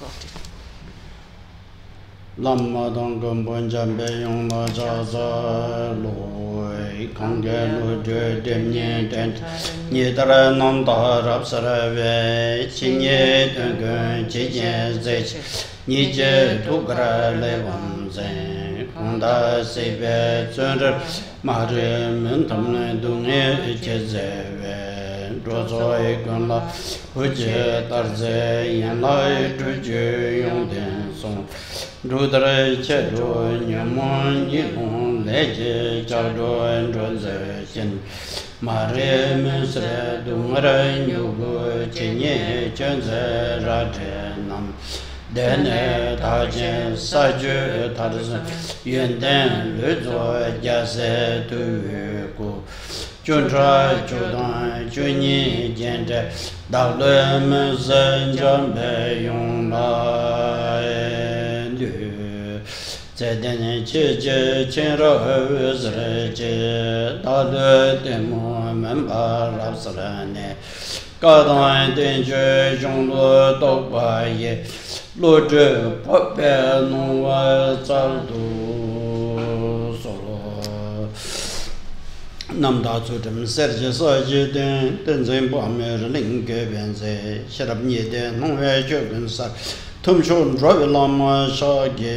got it. Lamma dong bon jambe yong la ja za loi kang ge lu de dem nye den nye dara nam da rab sara ve chi nye de ge chi ye ze nye je tu gra le wang ze kong da se ve zhen re ma re men tam ne du ne che ze ve ro zo e gon la hu je tar ze yan lai du je yong den song Rudra Chödrak Nyamon Yikon Leje Chadron Dronze Shin Mare Mesre Dumara Nyugo Chenye Chönze Rate Nam Dene Tajen Saju Tarzan Yenden Luzo Jase Tuku Chödrak Chödan Chönyi Jente Daglo Mesen Jambe Yongla Zedene Chije Chenro Zreje Dale Demo Member Rapsarane Gadan Denje Jonglo Dogbaye Lodrö Pope Noa Zaldu Solo Namda Zutem Serge Saji Den Zen Bamer Linke Benze Sharab Nye Nongwe Jogun Sar Tumshon Dravi Lama Shage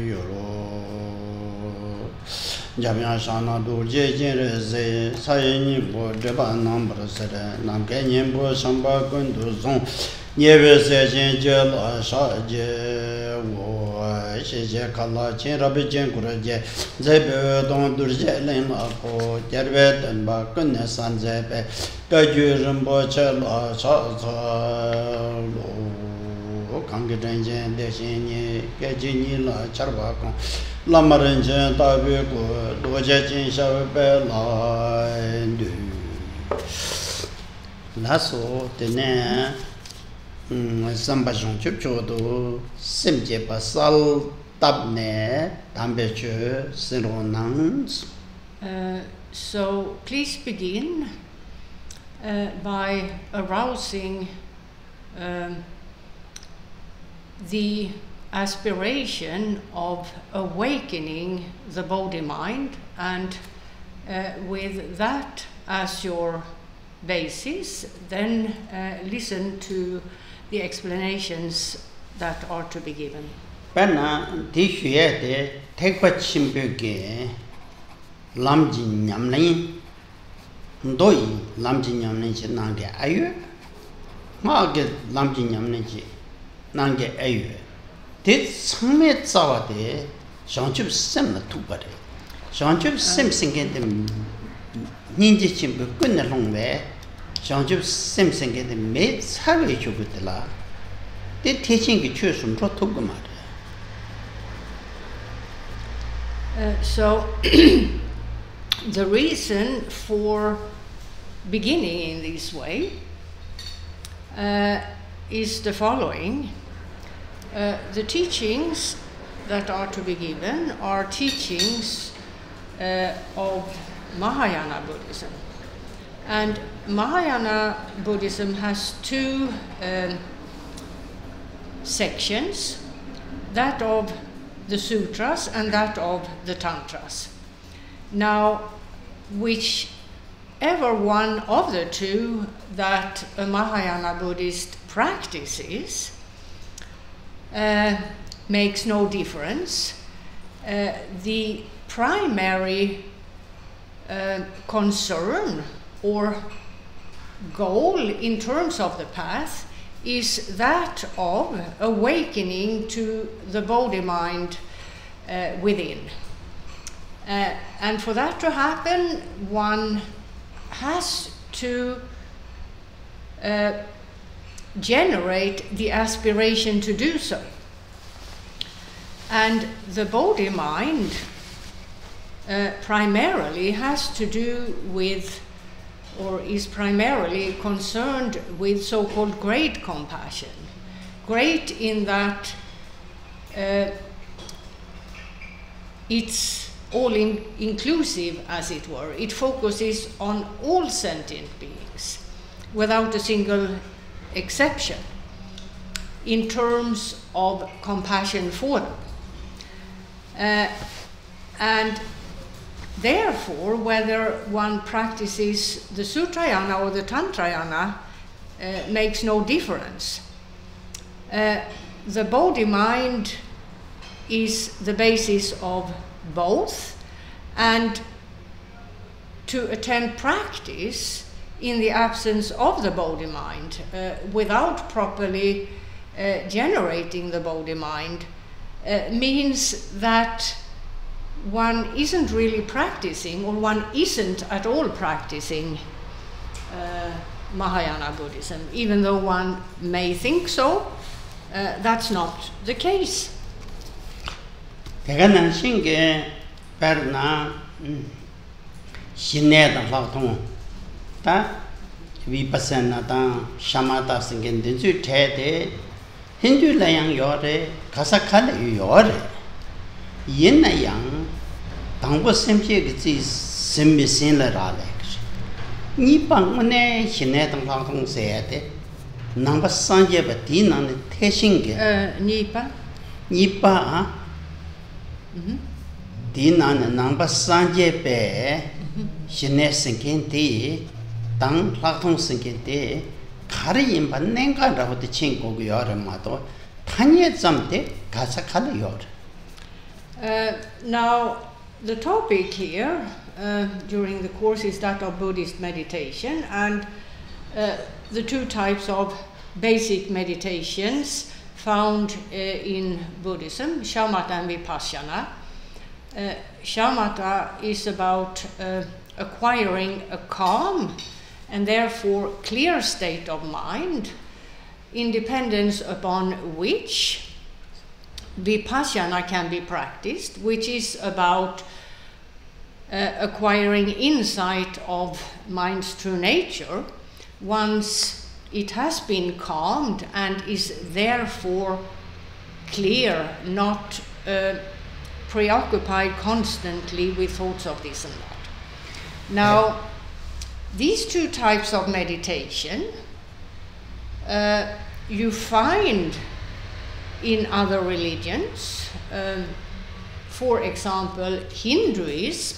Yoro Jamya Shana Durje Jenreze Sayeni Bo Deba Nambar Sere Namke Nyembo Shamba Gundu Zon Nyeve Sejen Jela Shage Wo Sheje Kala Chen Rabi Jen Kuraje Zebe Don Durje Lema Ko Jerve Denba Kunne San Zebe Gaju Rimbo Chela Shaza Lo Kangirenjen Deshinyi Kajini La Charbakon Lamarenjen Tabiku Dojajin Shabe La Ndu Lasso Tene Sambashon Chupchodo Simje Basal Tabne Tambechu Sironans. So please begin by arousing the aspiration of awakening the body-mind, and with that as your basis, then listen to the explanations that are to be given. Penna Tishuye de Tekpachimbuge Lamjin Yamlin Doi Lamjin Yamlin Nange Ayu Marget Lamjin Yamlin Nange Ayu did some Zawade Shanchub Sem Tubare Shanchub Sem singing the Ninja Chimbu Gunna Longway Shanchub Sem singing the maids Harry Chubutilla did teaching a church from Rotogumar. So the reason for beginning in this way is the following. The teachings that are to be given are teachings of Mahayana Buddhism. And Mahayana Buddhism has two sections, that of the sutras and that of the tantras. Now, whichever one of the two that a Mahayana Buddhist practices makes no difference. The primary concern or goal in terms of the path is that of awakening to the body-mind within. And for that to happen, one has to generate the aspiration to do so. And the body-mind primarily has to do with, or is primarily concerned with, so-called great compassion. Great in that it's all-inclusive, as it were. It focuses on all sentient beings, without a single exception. in terms of compassion for them. And therefore, whether one practices the Sutrayana or the Tantrayana makes no difference. The body-mind is the basis of both, and to attend practice in the absence of the body-mind, without properly generating the body-mind, means that one isn't really practicing, or one isn't at all practicing Mahayana Buddhism. Even though one may think so, that's not the case. Vipassana dan shamatha singen dinsu the Hindu layang yore kasakal yore yin yang dangbo semche gzi simbi sin la rale ni pangone hine dang la tong se de namba sanje ba di nan the sing ni pa di nan namba sanje be hine singen de 당 학통 생긴데 가리인 반nen가라고도 친구고 여름마도 탄예 점때 가사칼 여. Now the topic here during the course is that of Buddhist meditation, and the two types of basic meditations found in Buddhism, shamatha and vipassana. Shamatha is about acquiring a calm and therefore clear state of mind, independence upon which vipassana can be practiced, which is about acquiring insight of mind's true nature once it has been calmed and is therefore clear, not preoccupied constantly with thoughts of this and that. Now, these two types of meditation you find in other religions. For example, Hinduism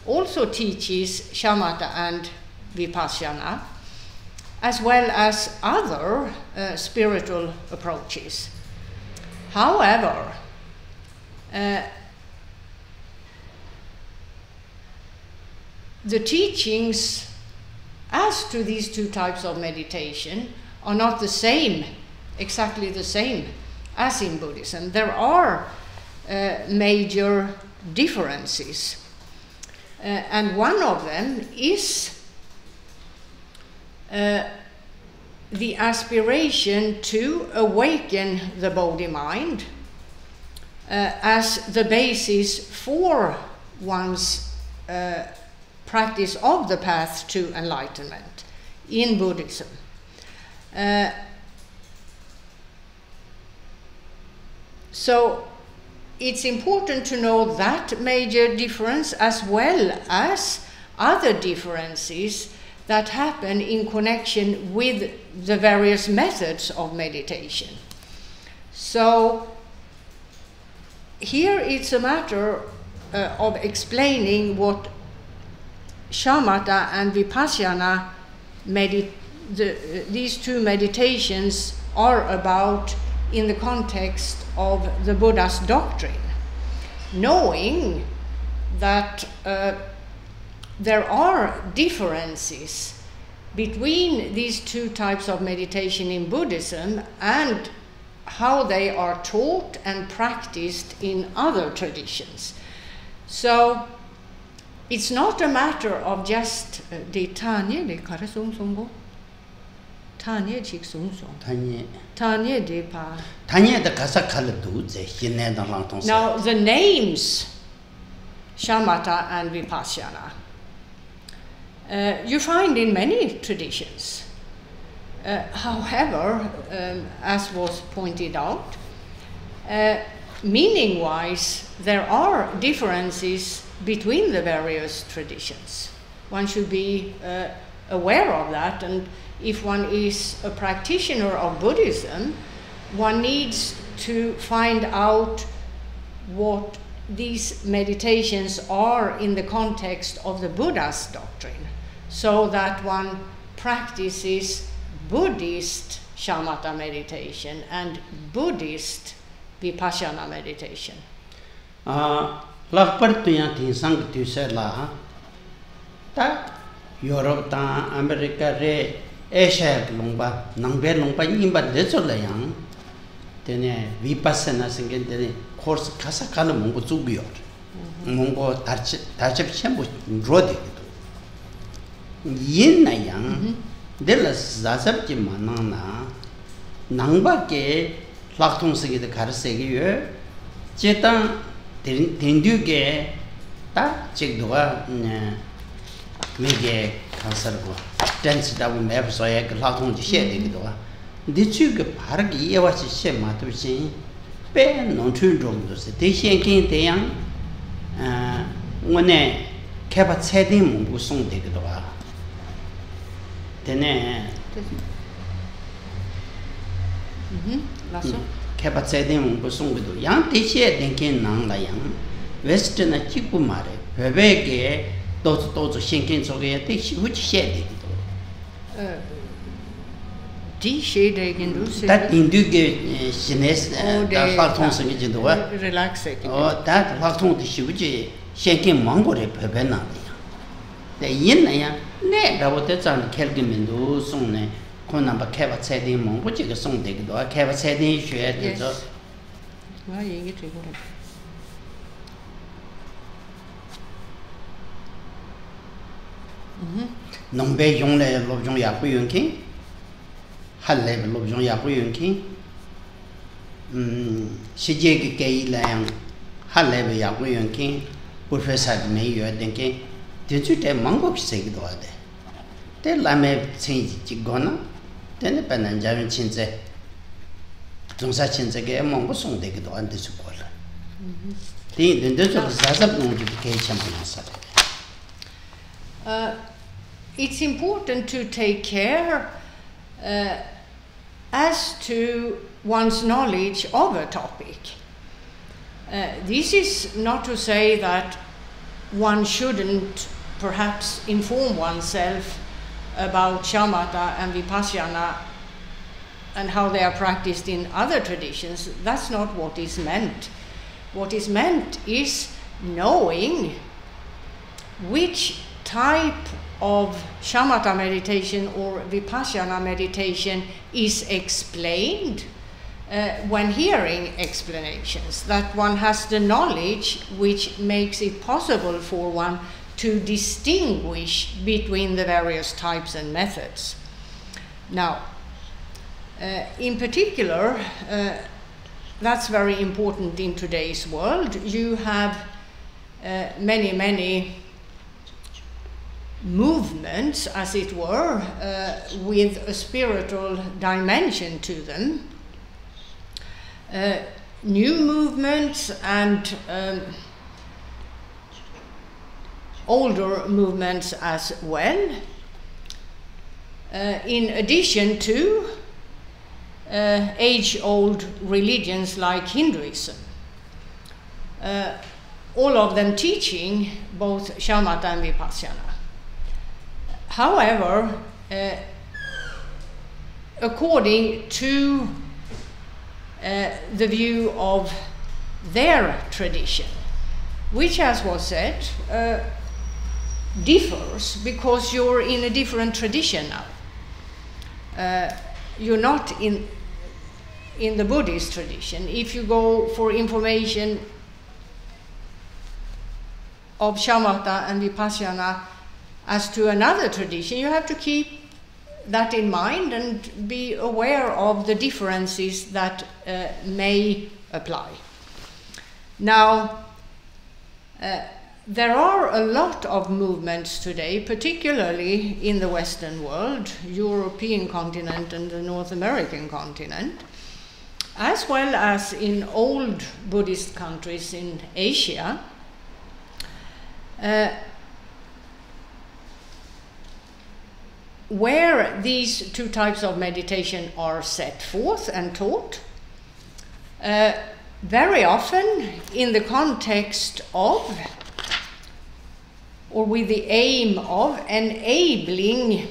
also teaches shamatha and vipassana, as well as other spiritual approaches. However, the teachings as to these two types of meditation are not the same, exactly the same as in Buddhism. There are major differences, and one of them is the aspiration to awaken the body-mind as the basis for one's practice of the path to enlightenment in Buddhism. So it's important to know that major difference as well as other differences that happen in connection with the various methods of meditation. So here it's a matter of explaining what shamatha and vipassana, these two meditations, are about in the context of the Buddha's doctrine, knowing that there are differences between these two types of meditation in Buddhism and how they are taught and practiced in other traditions. So it's not a matter of just the Tanye de Karasung Tanye Chik Sung Sung. Tanye de Pa. Tanye de Kasakala do. Now the names shamatha and vipassana you find in many traditions. However, as was pointed out, meaning-wise, there are differences between the various traditions. One should be aware of that, and if one is a practitioner of Buddhism, one needs to find out what these meditations are in the context of the Buddha's doctrine, so that one practices Buddhist shamatha meditation and Buddhist vipassana meditation. Lakpar tuya thinsang tu se la ta Europe ta America re Asia longba nangbe longba imba de so la yang tene vipassana singen de course kasa kala mongbo zubiyor mongbo darchep chenbo rode yin na yang de la zasab ji manang na nangba ke laktung sege de karse ge yo chetan tendu ge ta chekdoga mege cancer go dance da we map so ye laktung ji she de ge de chu ge par ge ye wa chi she ma tu sin pe non chu dong do se de xian kin de yang wo ne ke ba che de mo bu song de ge de wa de ne ke ba che de mo bu song ge do yang de xie de kin nang la yang west na chi ku ma re be be ge do zu xian kin zo ge de xi hu chi xie de ge do that induge sines da fakton sing jin do wa relaxing that fakton de shuji shenkin mangore pebena de yin na ya ne da wo de zan kelgin do song ne kon na ba ke ba che de mong bu ji ge song de ge do ke ba che de xue de zo wa yin ge zhe go nong be yong le lo jong ya hu yun kin Halle lobjong ya hu yun kin shije ge ge la yang halle ya hu yun kin professor me yue den kin de chu de mango bi se ge do de de la me chen ji go na de ne pa nan ja yin chin ze zong sa chin ze ge mong bo song de ge do an de su ko la de de zo za za nong ji ge chen ma sa it's important to take care as to one's knowledge of a topic. This is not to say that one shouldn't perhaps inform oneself about shamatha and vipassana and how they are practiced in other traditions. That's not what is meant. What is meant is knowing which type of shamatha meditation or vipassana meditation is explained when hearing explanations, that one has the knowledge which makes it possible for one to distinguish between the various types and methods. Now, in particular, that's very important in today's world. You have many movements, as it were, with a spiritual dimension to them. New movements and older movements as well, in addition to age-old religions like Hinduism. All of them teaching both shamatha and vipassana. However, according to the view of their tradition, which, as was said, differs because you're in a different tradition now. You're not in the Buddhist tradition. If you go for information of shamatha and vipassana as to another tradition, you have to keep that in mind and be aware of the differences that may apply. Now, there are a lot of movements today, particularly in the Western world, European continent and the North American continent, as well as in old Buddhist countries in Asia, where these two types of meditation are set forth and taught. very often in the context of, or with the aim of, enabling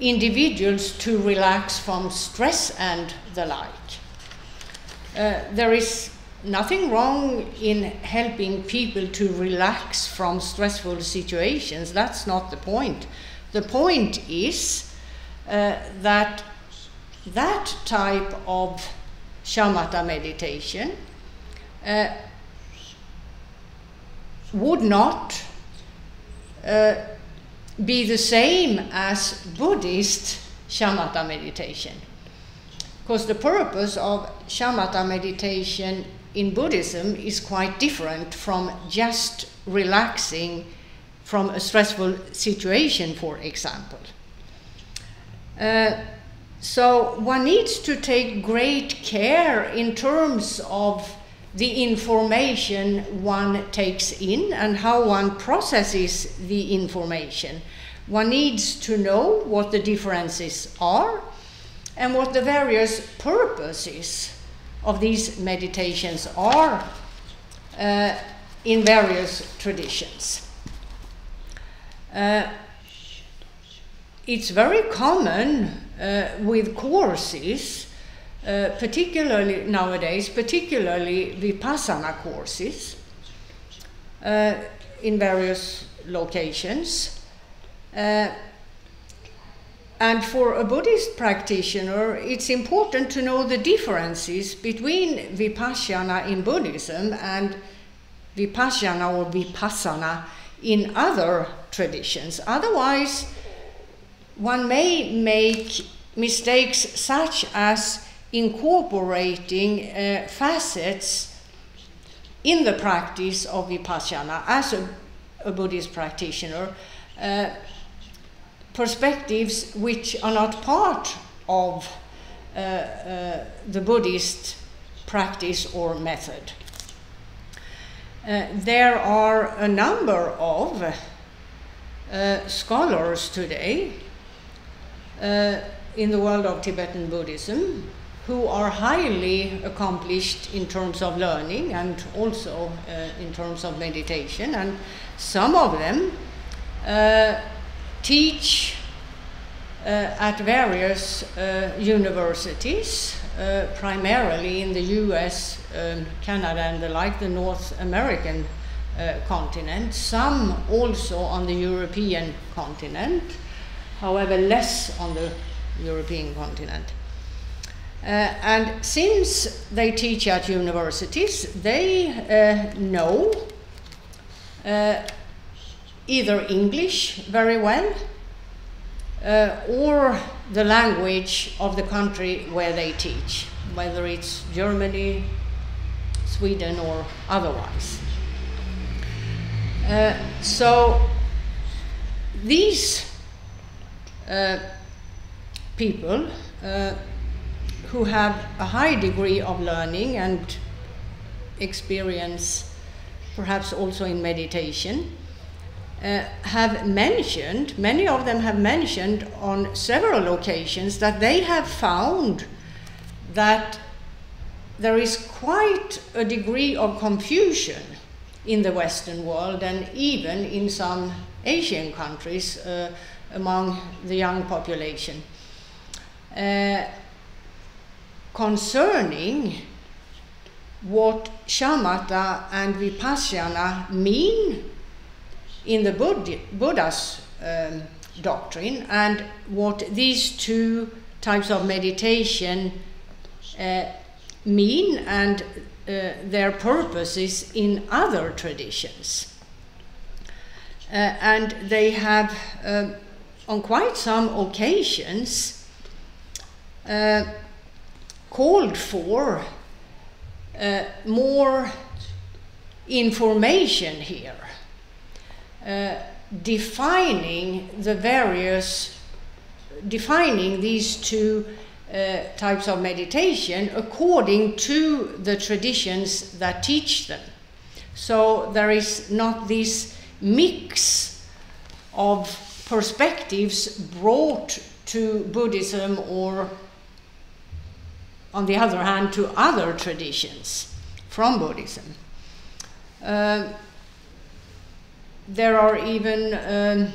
individuals to relax from stress and the like. There is nothing wrong in helping people to relax from stressful situations. That's not the point. The point is that type of shamatha meditation would not be the same as Buddhist shamatha meditation. Because the purpose of shamatha meditation in Buddhism is quite different from just relaxing from a stressful situation, for example. So one needs to take great care in terms of the information one takes in and how one processes the information. One needs to know what the differences are and what the various purposes of these meditations are in various traditions. It's very common with courses, particularly nowadays, particularly Vipassana courses in various locations. And for a Buddhist practitioner, it's important to know the differences between Vipassana in Buddhism and Vipassana or Vipassana in other traditions. Otherwise, one may make mistakes such as incorporating facets in the practice of Vipassana as a Buddhist practitioner, perspectives which are not part of the Buddhist practice or method. There are a number of scholars today in the world of Tibetan Buddhism who are highly accomplished in terms of learning and also in terms of meditation, and some of them teach at various universities, primarily in the US, Canada and the like, the North American continent, some also on the European continent, however less on the European continent. And since they teach at universities, they know either English very well or the language of the country where they teach, whether it's Germany, Sweden, or otherwise. So these people who have a high degree of learning and experience, perhaps also in meditation, have mentioned, many of them have mentioned on several occasions that they have found that there is quite a degree of confusion in the Western world and even in some Asian countries among the young population concerning what shamatha and vipassana mean in the Buddha's doctrine, and what these two types of meditation mean and their purposes in other traditions. And they have, on quite some occasions, called for more information here, defining these two types of meditation according to the traditions that teach them. So there is not this mix of perspectives brought to Buddhism or on the other hand, to other traditions from Buddhism. There are even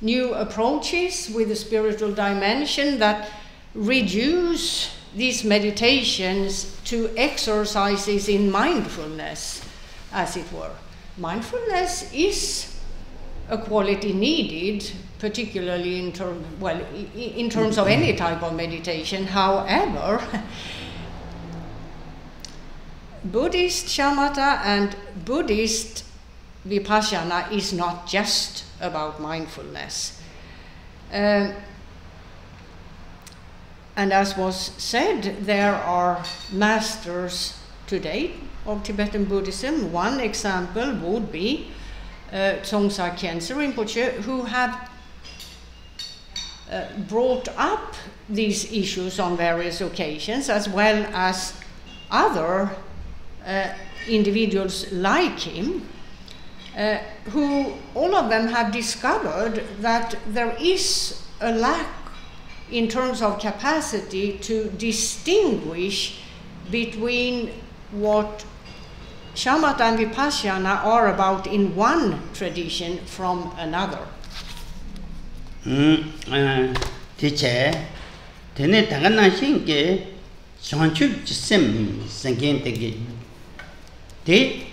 new approaches with the spiritual dimension that reduce these meditations to exercises in mindfulness, as it were. Mindfulness is a quality needed, particularly in terms of any type of meditation. However, Buddhist shamatha and Buddhist vipassana is not just about mindfulness. And as was said, there are masters today of Tibetan Buddhism. One example would be Khenpo Rinpoche, who have brought up these issues on various occasions, as well as other individuals like him, who all of them have discovered that there is a lack in terms of capacity to distinguish between what shamatha and vipassana are about in one tradition from another. Teacher, tene tagana shinge shanchup jisem sangen tegi de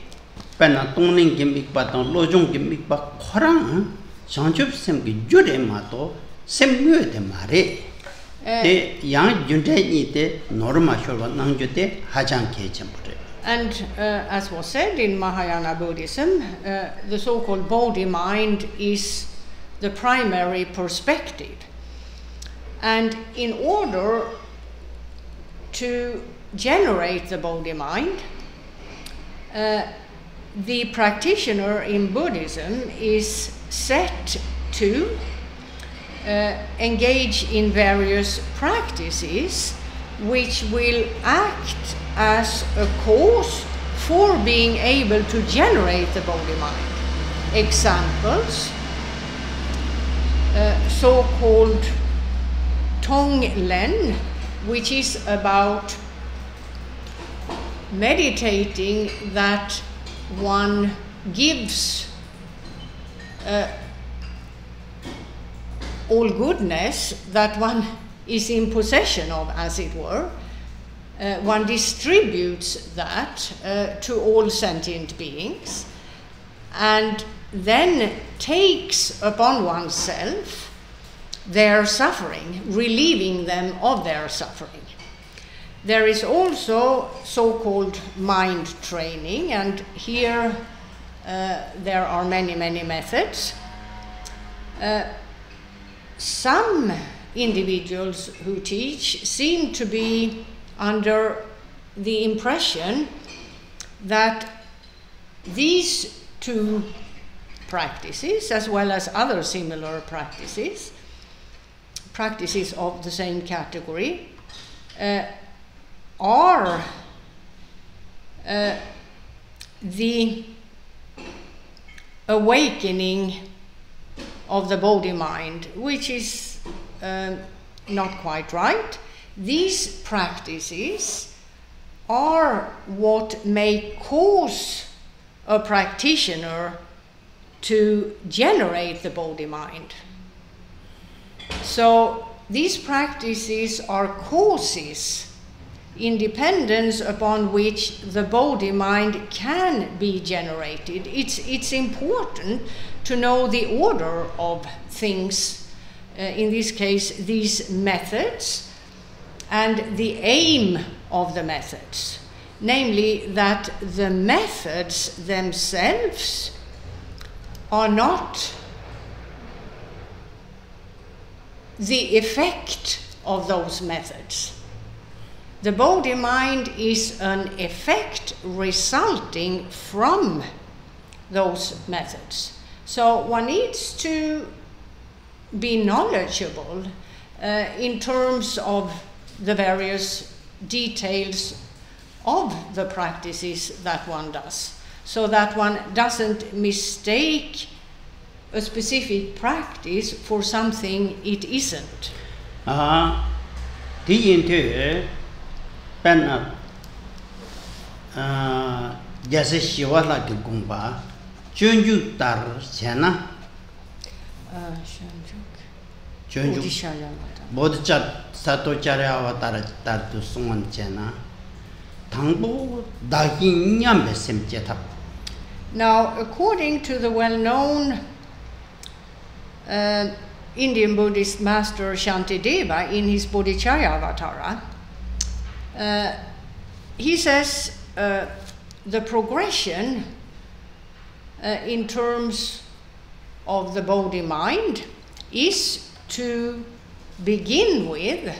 pana tongning gimik patong lojong gimik ba khorang shanchup sem gi jure ma to semyo de mare de yang junte ni de norma shorwa nang jute hajang ke chambure. And as was said in Mahayana Buddhism, the so-called body-mind is the primary perspective. And in order to generate the body-mind, the practitioner in Buddhism is set to engage in various practices which will act as a cause for being able to generate the body-mind. Examples, so-called Tonglen, which is about meditating that one gives all goodness that one is in possession of, as it were. One distributes that to all sentient beings, and then takes upon oneself their suffering, relieving them of their suffering. There is also so-called mind training, and here there are many, many methods. Some individuals who teach seem to be under the impression that these two practices, as well as other similar practices of the same category, are the awakening of the body-mind, which is not quite right. These practices are what may cause a practitioner to generate the body-mind. So these practices are causes, independence upon which the body-mind can be generated. It's important to know the order of things, in this case, these methods, and the aim of the methods, namely that the methods themselves are not the effect of those methods. The body-mind is an effect resulting from those methods. So one needs to be knowledgeable in terms of the various details of the practices that one does, so that one doesn't mistake a specific practice for something it isn't. pen jase shiwa la ke gumba chunju tar chena chunju bodhichat sato chare avatar tar tu sungan chena thangbo dagi nyambe semche thap. Now, according to the well-known Indian Buddhist master Shantideva in his Bodhicharya Avatara, he says the progression in terms of the body-mind is to begin with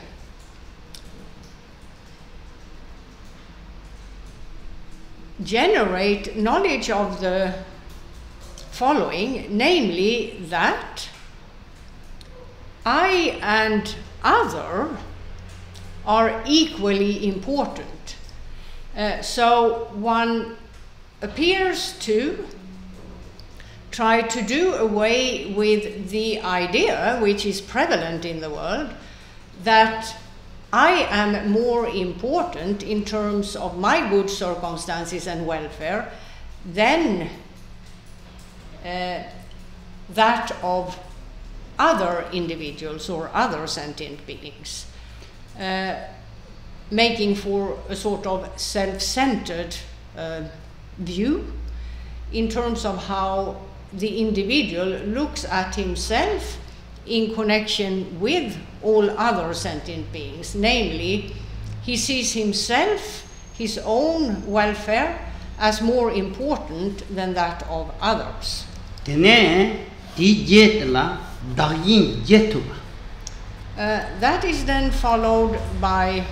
generate knowledge of the following, namely that I and other are equally important. So one appears to try to do away with the idea, which is prevalent in the world, that I am more important in terms of my good circumstances and welfare than that of other individuals or other sentient beings, making for a sort of self-centered view in terms of how the individual looks at himself in connection with all other sentient beings. Namely, he sees himself, his own welfare, as more important than that of others. That is then followed by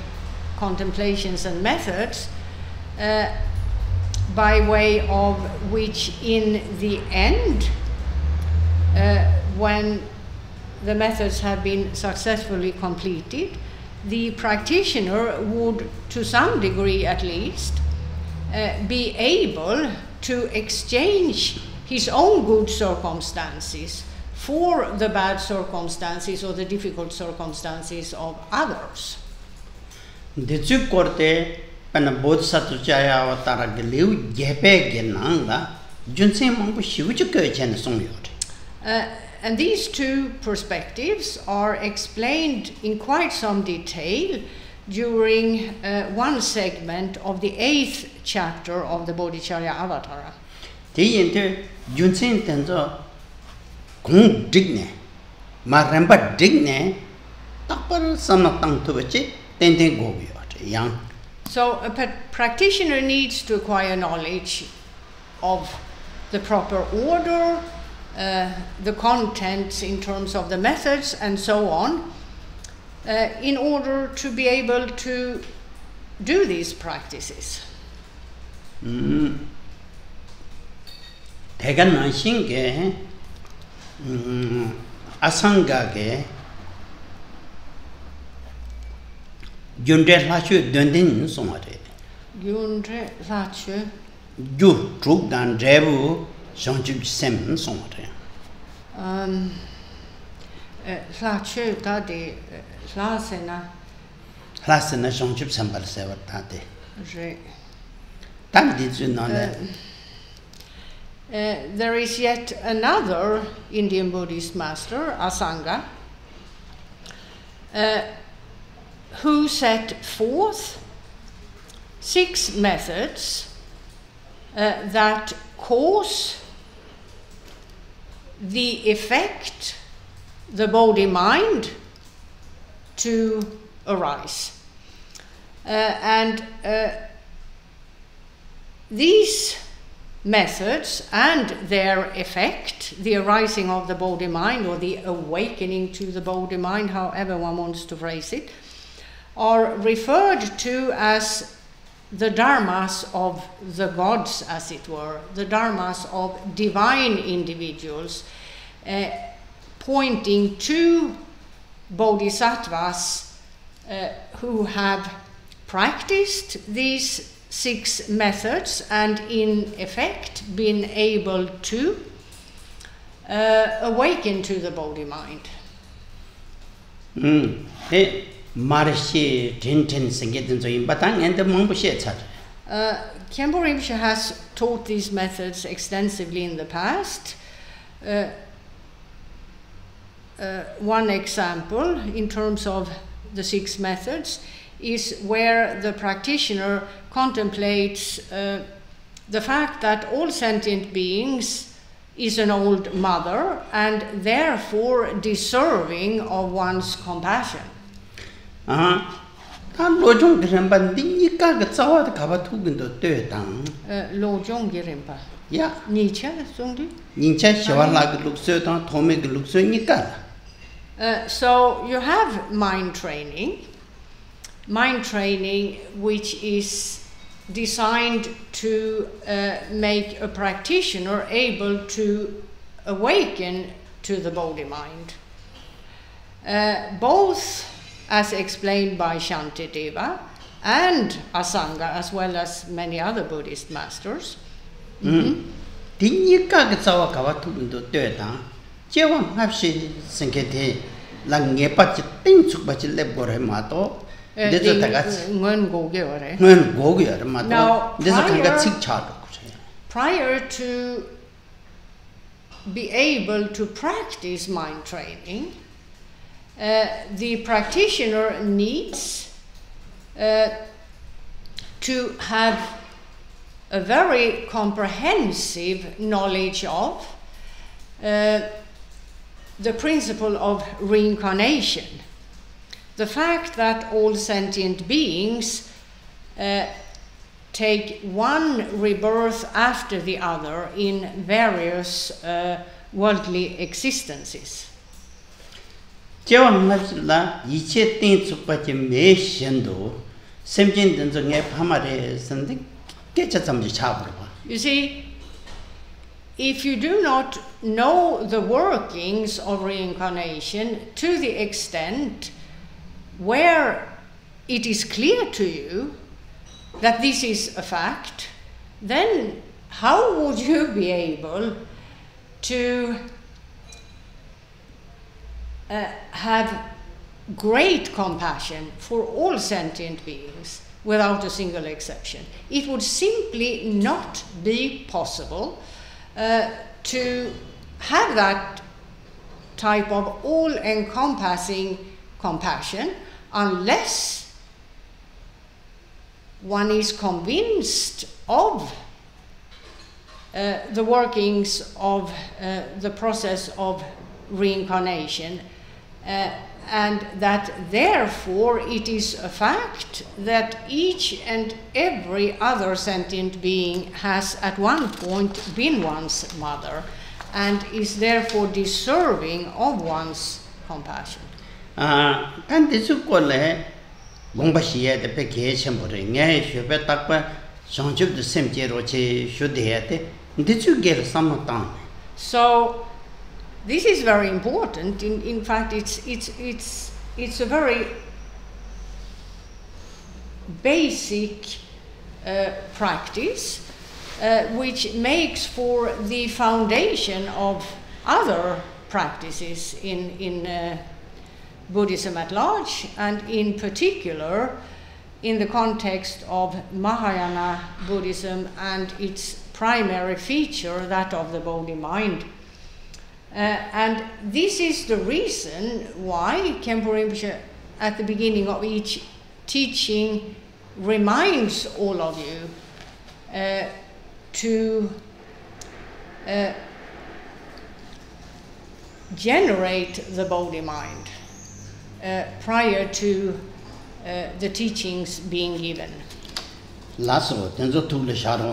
contemplations and methods, by way of which in the end, when the methods have been successfully completed, the practitioner would, to some degree at least, be able to exchange his own good circumstances for the bad circumstances or the difficult circumstances of others. And these two perspectives are explained in quite some detail during one segment of the 8th chapter of the Bodhicharya Avatara. So a practitioner needs to acquire knowledge of the proper order, the contents in terms of the methods and so on, in order to be able to do these practices. Asangage Gyundre Lachu Dundin Somate. Gyundre Lachu Ju Truk Dan Drebu Shonchip Sem Somate. Lachu Tadi Lasena Shonchip Sambal Sever Tade. Tam did you know that? There is yet another Indian Buddhist master, Asanga, who set forth 6 methods that cause the effect, the body-mind, to arise. And these methods and their effect, the arising of the body-mind or the awakening to the body-mind, however one wants to phrase it, are referred to as the dharmas of the gods, as it were, the dharmas of divine individuals, pointing to bodhisattvas who have practiced these 6 methods and in effect been able to awaken to the body-mind. Marshi Tintin Singleton so in Batang and the Mongbushets. Khenpo Rinpoche has taught these methods extensively in the past. One example in terms of the 6 methods is where the practitioner contemplates the fact that all sentient beings is an old mother and therefore deserving of one's compassion. Lodrö Rinpoche. Yeah. Nietzsche, so you have mind training which is designed to make a practitioner able to awaken to the body-mind. Both as explained by Shantideva and Asanga, as well as many other Buddhist masters. Now, prior to be able to practice mind training, the practitioner needs to have a very comprehensive knowledge of the principle of reincarnation. The fact that all sentient beings take one rebirth after the other in various worldly existences. You see, if you do not know the workings of reincarnation to the extent where it is clear to you that this is a fact, then how would you be able to have great compassion for all sentient beings without a single exception? It would simply not be possible to have that type of all-encompassing compassion unless one is convinced of the workings of the process of reincarnation, and that therefore it is a fact that each and every other sentient being has at one point been one's mother and is therefore deserving of one's compassion. And this is called Bombashia, the vacation, but in the same year, should did you get some time? So this is very important. In fact, it's a very basic practice which makes for the foundation of other practices in Buddhism at large, and in particular in the context of Mahayana Buddhism and its primary feature, that of the body-mind. And this is the reason why Khenpo Rinpoche at the beginning of each teaching reminds all of you to generate the body-mind prior to the teachings being given. Lasso, Tenzo to the Shadow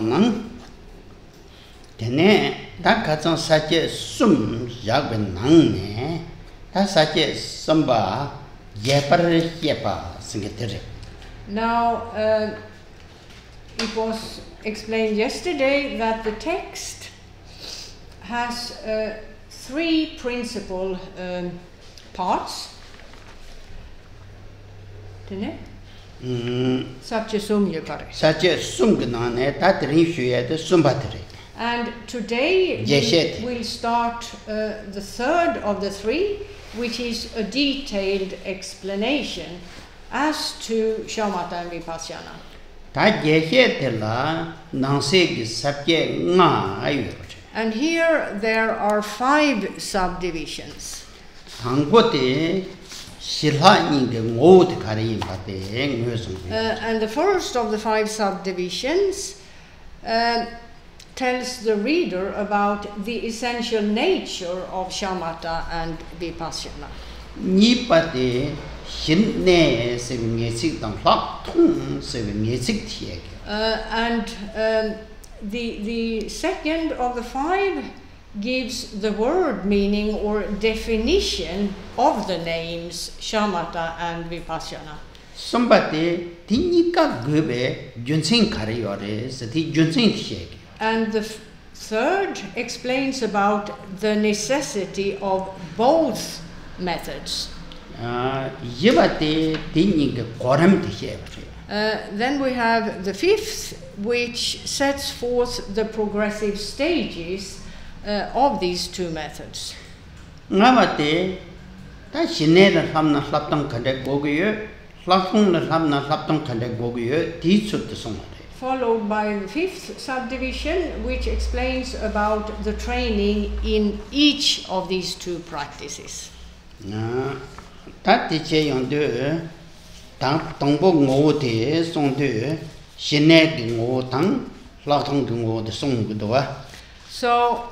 Tene, that cuts on such a sum, Jagben Nang, that's such a samba, yepa, singletary. Now, it was explained yesterday that the text has 3 principal parts. Such a sum you got it. Such a sum, that issue the sumbattery. And today we'll start the third of the 3, which is a detailed explanation as to shamatha and vipassana. And here there are 5 subdivisions. And the first of the 5 subdivisions tells the reader about the essential nature of shamatha and vipassana. The second of the 5 gives the word meaning or definition of the names shamatha and vipassana. And the third explains about the necessity of both methods. Then we have the 5th, which sets forth the progressive stages of these 2 methods. Followed by the 5th subdivision, which explains about the training in each of these 2 practices. So,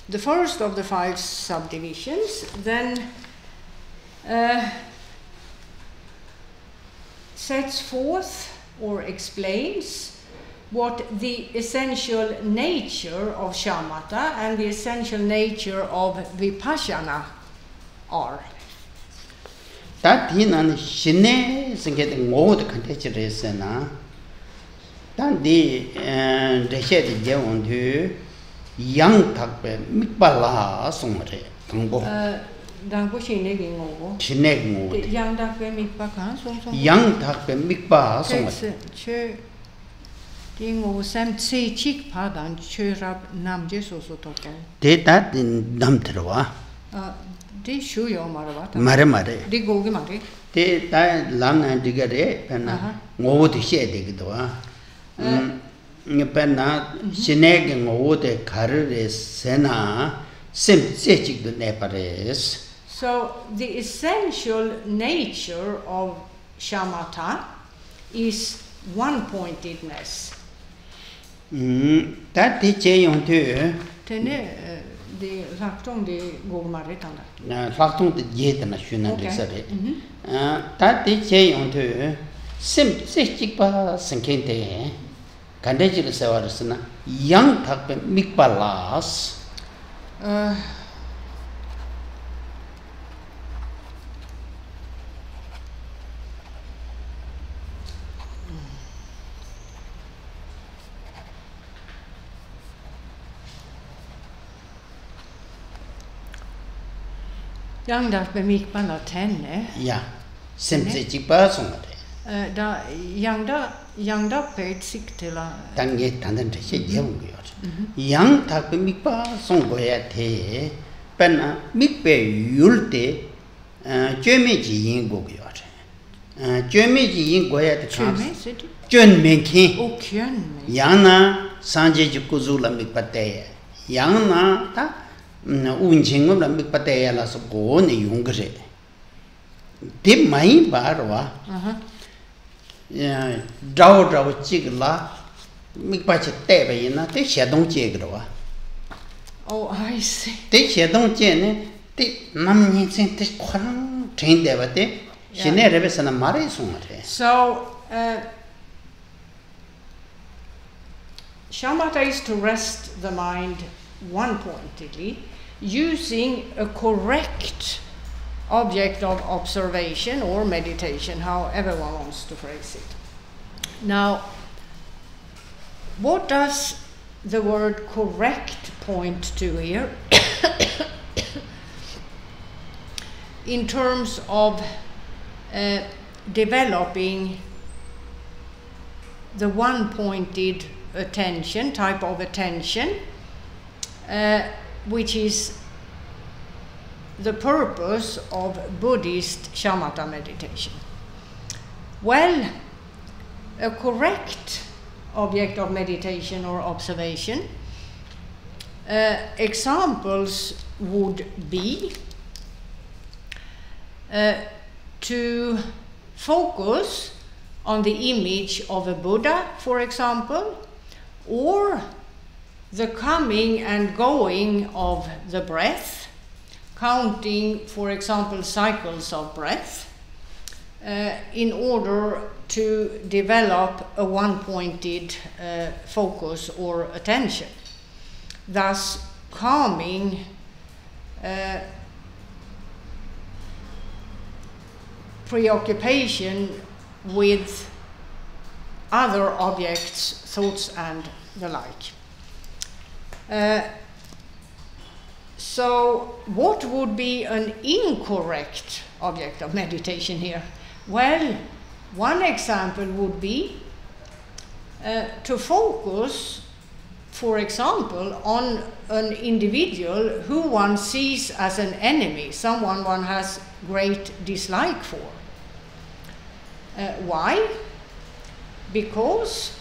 the first of the 5 subdivisions then sets forth or explains what the essential nature of shamatha and the essential nature of vipassana are. So the essential nature of shamatha is one-pointedness. Yang dak bemikpa la tenne. Ja, semse chipa songare. Da yang da pet siktela. Tange tandan che yewung yo. Yang dak bemikpa songgoya the pen mikpe yulte jeme ji yin go yo. Jeme ji yin go ya de jön menki. O kön. Yang na sanje ji kuzu la mikpa te. Yang na ta 운칭은 남북 바다야라서 고네 용거래. 대 많이 봐라. 야, 자오자오 찍을라. mikpachi teba ina te shedong che gwa. Oh, I see. Te shedong che ne te nam ni sen te khorang train deba te shine rebe sana mare sungare. So shamatha is to rest the mind one-pointedly using a correct object of observation or meditation, however one wants to phrase it. Now, what does the word correct point to here in terms of developing the one-pointed attention, type of attention, which is the purpose of Buddhist shamatha meditation? Well, a correct object of meditation or observation, examples would be to focus on the image of a Buddha, for example, or the coming and going of the breath, counting, for example, cycles of breath, in order to develop a one-pointed focus or attention, thus calming preoccupation with other objects, thoughts, and the like. So what would be an incorrect object of meditation here? Well, one example would be to focus, for example, on an individual who one sees as an enemy, someone one has great dislike for. Why? Because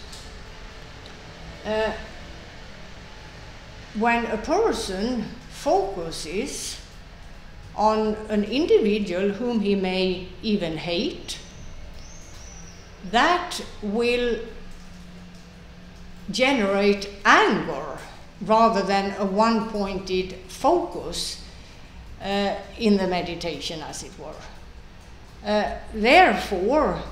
when a person focuses on an individual whom he may even hate, that will generate anger rather than a one-pointed focus in the meditation, as it were. Therefore,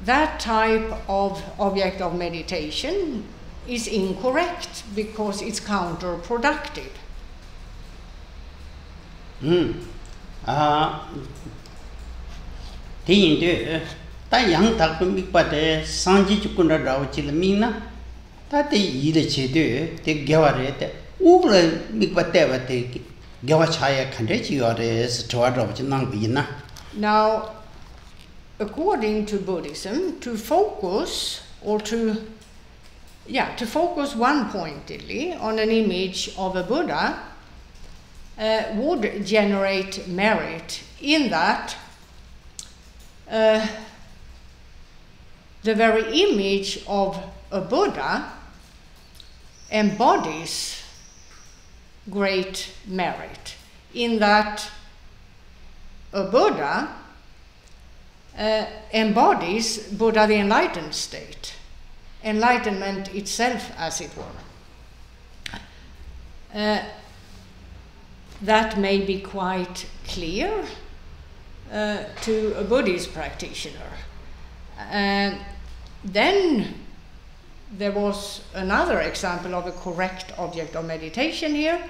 that type of object of meditation is incorrect because it's counterproductive. Yang takpun mikpate sanji chukunda rawa chila mina tate ida chedu te gyaware te ugla mikpate wa te gyawa chaya khande chiyore sitwa rawa chinang bina. Now, according to Buddhism, to focus or to focus one-pointedly on an image of a Buddha would generate merit in that the very image of a Buddha embodies great merit, in that a Buddha embodies Buddha, the enlightened state, enlightenment itself, as it were. That may be quite clear to a Buddhist practitioner. Then there was another example of a correct object of meditation here,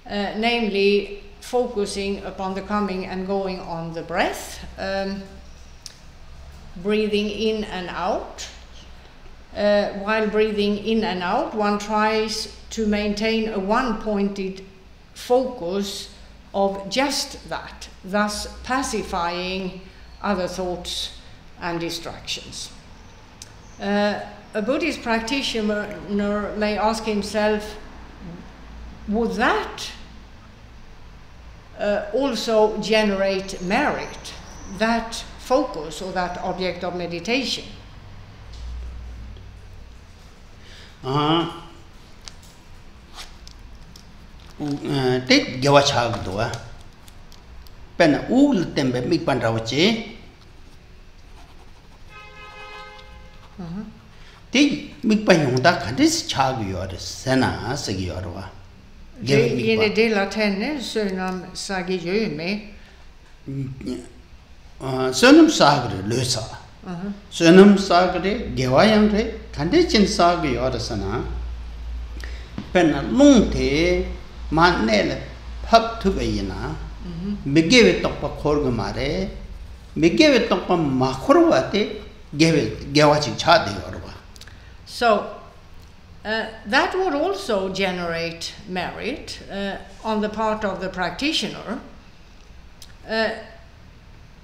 namely focusing upon the coming and going on the breath, breathing in and out. While breathing in and out, one tries to maintain a one-pointed focus of just that, thus pacifying other thoughts and distractions. A Buddhist practitioner may ask himself, would that also generate merit, that focus or that object of meditation? Take gyawa chag doa pen ul tembe mikpan rawache te mikpan yongda khandis chag yor sena sagi yorwa Gene delat henne sönam sagi jöme sönam sagre lösa sönam sagre gyawa yangre khandis chin sagi yor sena pen lungte manel phap thubayina megeve tokpa khorga mare megeve tokpa makhorwate gewachi chade yorwa. So that would also generate merit on the part of the practitioner,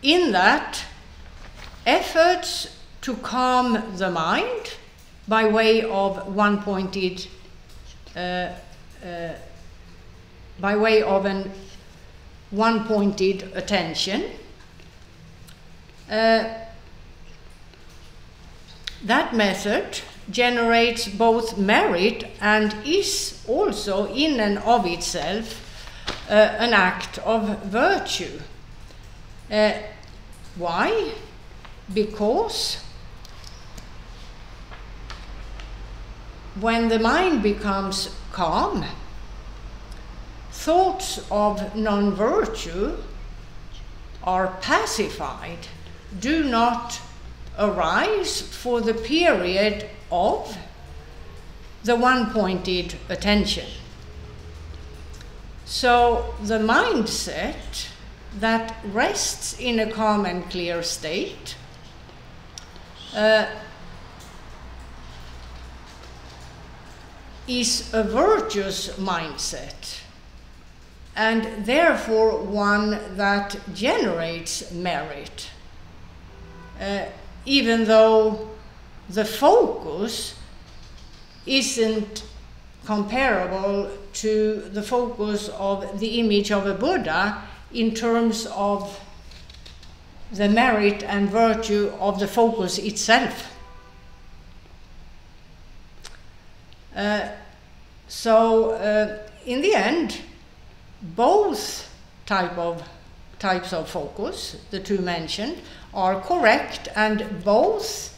in that efforts to calm the mind by way of by way of an one-pointed attention. That method generates both merit and is also in and of itself an act of virtue. Why? Because when the mind becomes calm, thoughts of non-virtue are pacified, do not arise for the period of the one-pointed attention. So the mindset that rests in a calm and clear state is a virtuous mindset, and therefore one that generates merit, even though the focus isn't comparable to the focus of the image of a Buddha in terms of the merit and virtue of the focus itself. In the end, both types of focus, the two mentioned, are correct, and both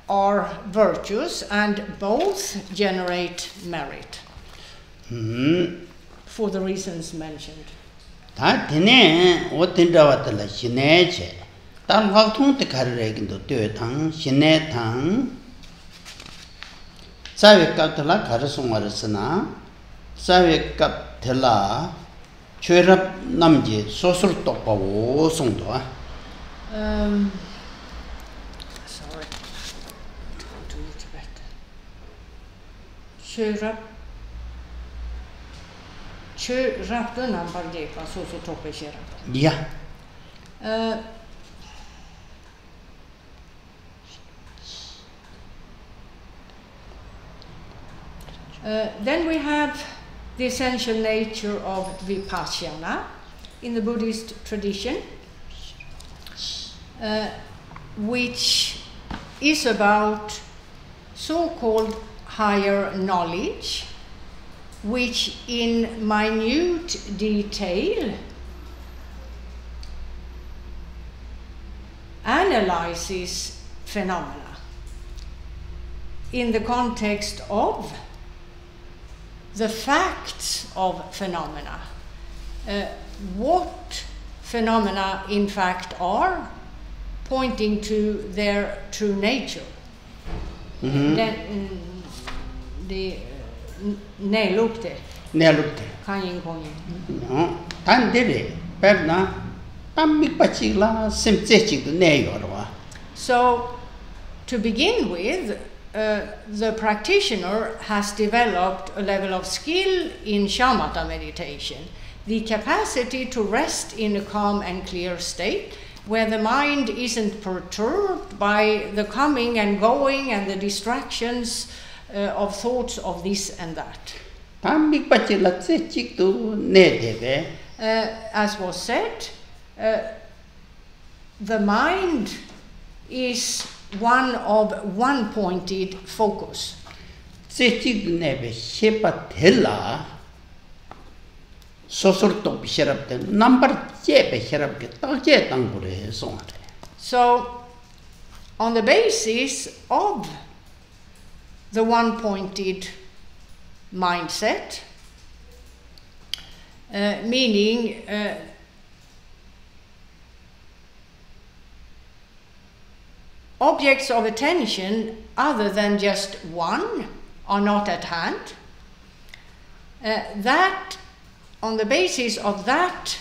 are virtuous, and both generate merit for the reasons mentioned. Chödrak namje sosul tokpa wo songdo. Sorry, I'll do it better. Chödrak the number deka sosul tokpa shera. Yeah. Then we have the essential nature of vipassana in the Buddhist tradition, which is about so-called higher knowledge, which in minute detail analyzes phenomena in the context of the facts of phenomena, what phenomena in fact are, pointing to their true nature. Then the nelukte. Kanyin konyin. Tan dere perna tam mikpachigla simchechig ne yorwa. So to begin with, the practitioner has developed a level of skill in shamatha meditation, the capacity to rest in a calm and clear state where the mind isn't perturbed by the coming and going and the distractions of thoughts of this and that. As was said, the mind is one of one-pointed focus. So, on the basis of the one-pointed mindset, meaning objects of attention other than just one are not at hand, that on the basis of that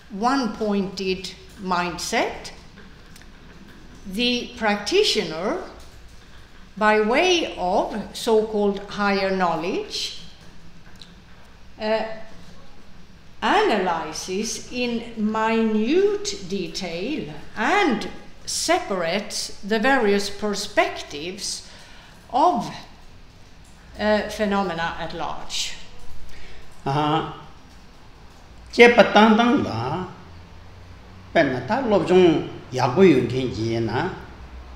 one-pointed mindset, the practitioner, by way of so-called higher knowledge, analyzes in minute detail and separates the various perspectives of phenomena at large. 제바 땅땅라 벤나타 롭종 야고윤 겐지나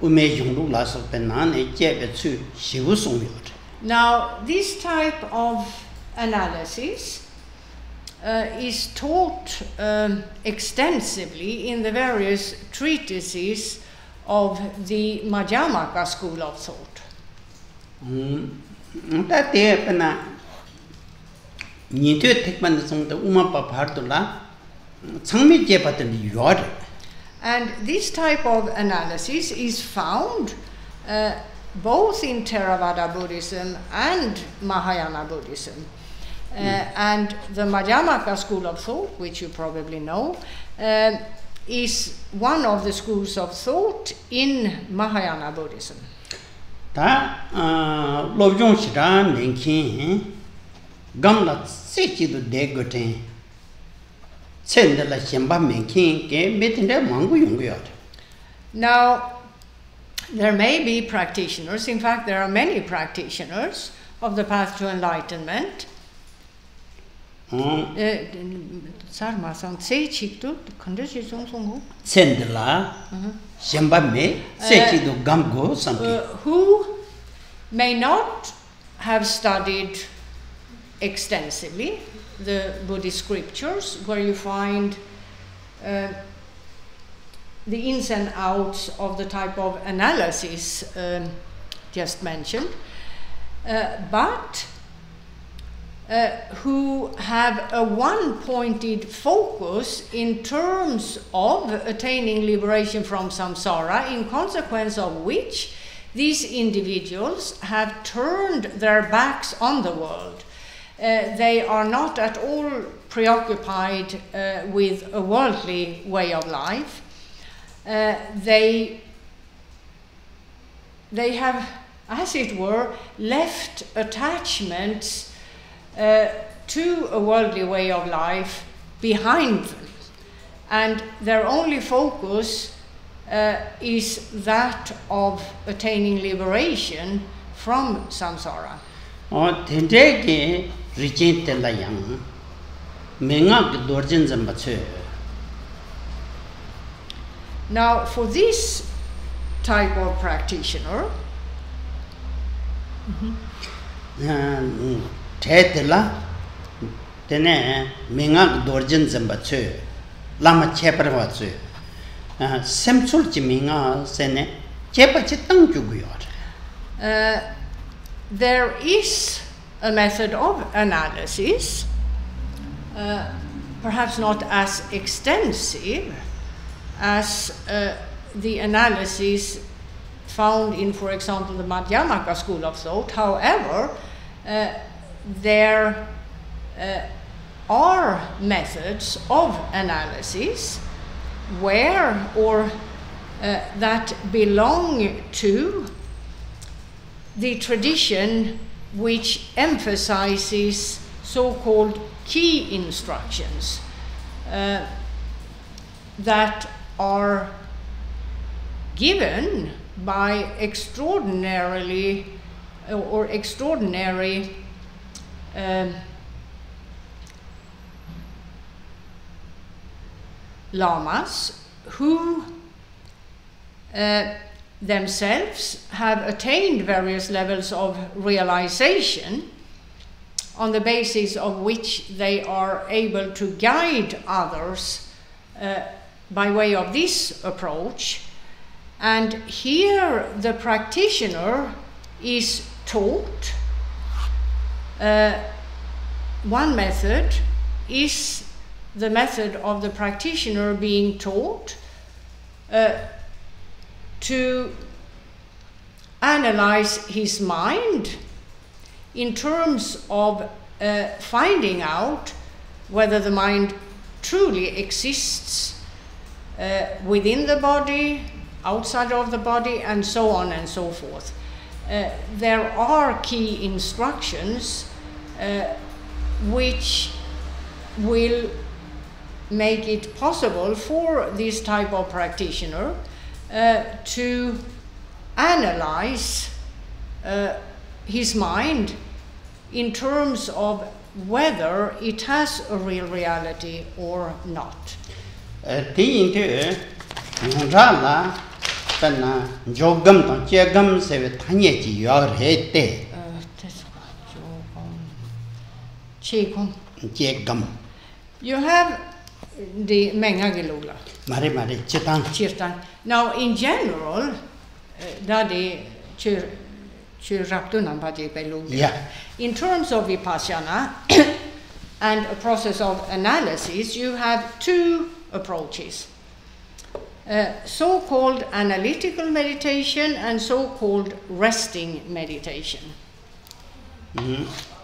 우메중루라서 벤나네 제베츠 시우송요. Now, this type of analysis is taught extensively in the various treatises of the Madhyamaka school of thought. And this type of analysis is found both in Theravada Buddhism and Mahayana Buddhism. And the Madhyamaka school of thought, which you probably know, is one of the schools of thought in Mahayana Buddhism. Ta lobjong shira menkin gamla sechi do degoten sendela shemba menkin ke metinde mangu yongyo. Now, there may be practitioners, in fact there are many practitioners of the path to enlightenment. Who may not have studied extensively the Buddhist scriptures, where you find the ins and outs of the type of analysis just mentioned, but who have a one-pointed focus in terms of attaining liberation from samsara, in consequence of which these individuals have turned their backs on the world. They are not at all preoccupied with a worldly way of life. They have, as it were, left attachments to a worldly way of life behind them, and their only focus is that of attaining liberation from samsara. Now, for this type of practitioner, Tetela tene mingak dorjin zamba chö lama cheparwa chö semchul chi minga sene chepa chi tang juguyor. There is a method of analysis, perhaps not as extensive as the analysis found in, for example, the Madhyamaka school of thought. However, there are methods of analysis where or that belong to the tradition which emphasizes so-called key instructions that are given by extraordinary lamas who themselves have attained various levels of realization, on the basis of which they are able to guide others by way of this approach. And here the practitioner is taught. One method is the method of the practitioner being taught to analyze his mind in terms of finding out whether the mind truly exists within the body, outside of the body, and so on and so forth. There are key instructions which will make it possible for this type of practitioner to analyze his mind in terms of whether it has a real reality or not. Ti into Rala Tana Jogam to Jagam Save Tanya your head. Jagam. You have the Mengagilula. Mari Mari Chitang. Chirtan. Now, in general, Dadi Chödrak Yeah. In terms of Vipassana and a process of analysis, you have two approaches. So-called analytical meditation and so-called resting meditation.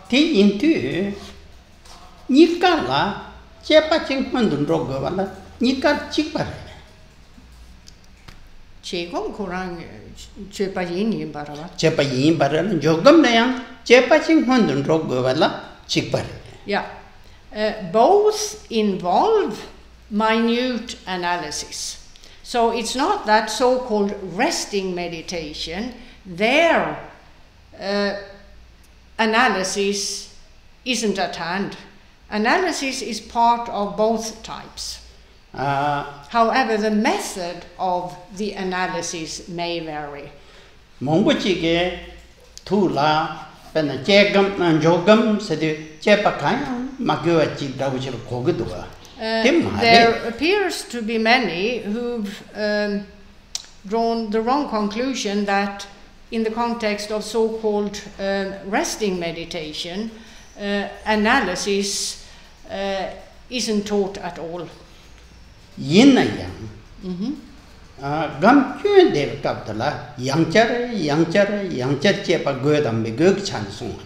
Ti into Nikala Chepaching Pandun Rogavala Nikal Chipare. Chegom Kurang Chepayin Barava. Chepayin Baran Jogam Nayang Chepaching Pandun Rogavala Chipare. Yeah. Both involve minute analysis. So it's not that so-called resting meditation, their analysis isn't at hand. Analysis is part of both types. However, the method of the analysis may vary. Mombuchige Tula Pena Jagam and Jogam said Chepakaya Magua Chidawich Kogadua. There appears to be many who've drawn the wrong conclusion that in the context of so-called resting meditation, analysis isn't taught at all. Yinayang Gam Dev Kaptala, Yangchar Chepa Godam Begug Chan Song.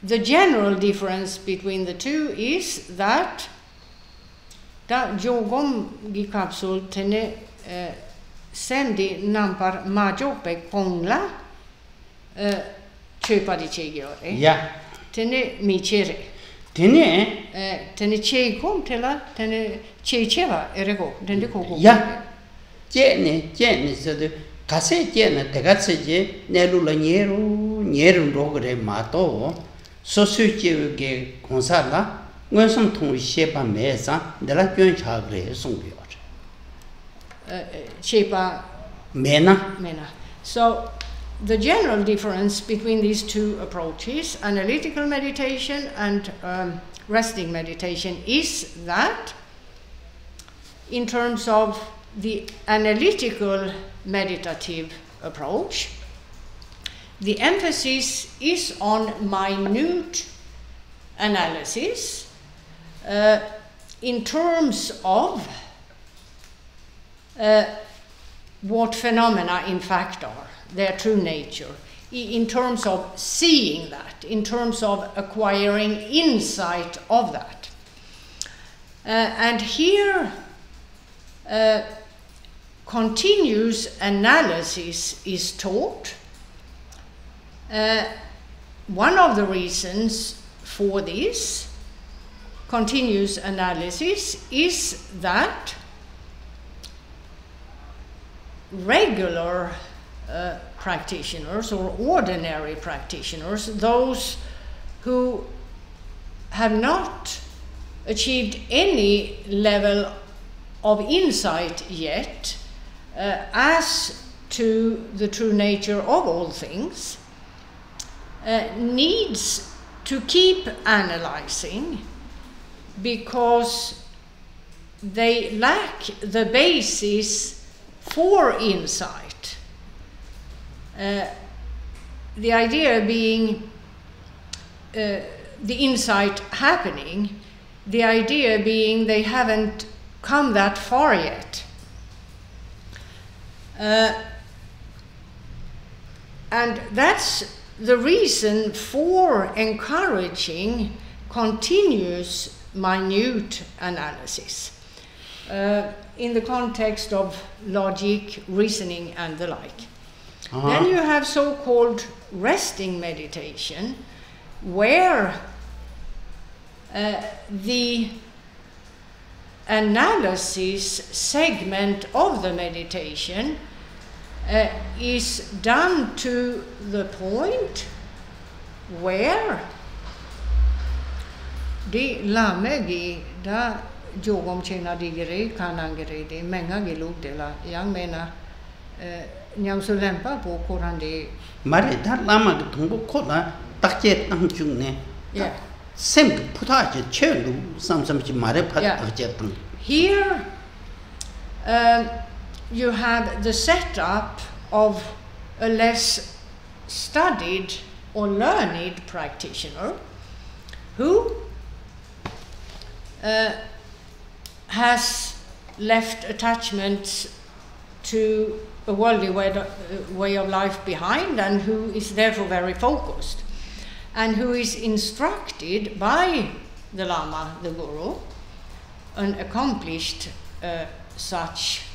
The general difference between the two is that Jogom Gikapsul Tene Sendi Nampar Majope Kongla Chöpa di Chegiore. Yeah. Tene Michere. Tene Chegom Tela, Tene Checheva Erego, Tende Coco. Yeah. Jenny said, Casse Jenna, Tegatse, Nelula Nero Rogre Mato. So such ge consala, when some tongue shepa mesa, the la pion chagre song. Shepa Mena. So the general difference between these two approaches, analytical meditation and resting meditation, is that in terms of the analytical meditative approach, the emphasis is on minute analysis in terms of what phenomena in fact are, their true nature, in terms of seeing that, in terms of acquiring insight of that. And here, continuous analysis is taught. One of the reasons for this continuous analysis is that regular practitioners or ordinary practitioners, those who have not achieved any level of insight yet as to the true nature of all things, needs to keep analyzing because they lack the basis for insight. The idea being the insight happening, the idea being they haven't come that far yet. And that's the reason for encouraging continuous minute analysis in the context of logic, reasoning, and the like. Then you have so-called resting meditation, where the analysis segment of the meditation is done to the point where the lamegi da jogom chena digere kanangere de menga geluk de la yang mena nyam sulempa po korande mare da lama ge tongbo kola takje tang chung ne sem puta je chelu samsam chi mare phat takje tang. Here you have the setup of a less studied or learned practitioner who has left attachments to a worldly way of life behind, and who is therefore very focused, and who is instructed by the Lama, the Guru, an accomplished such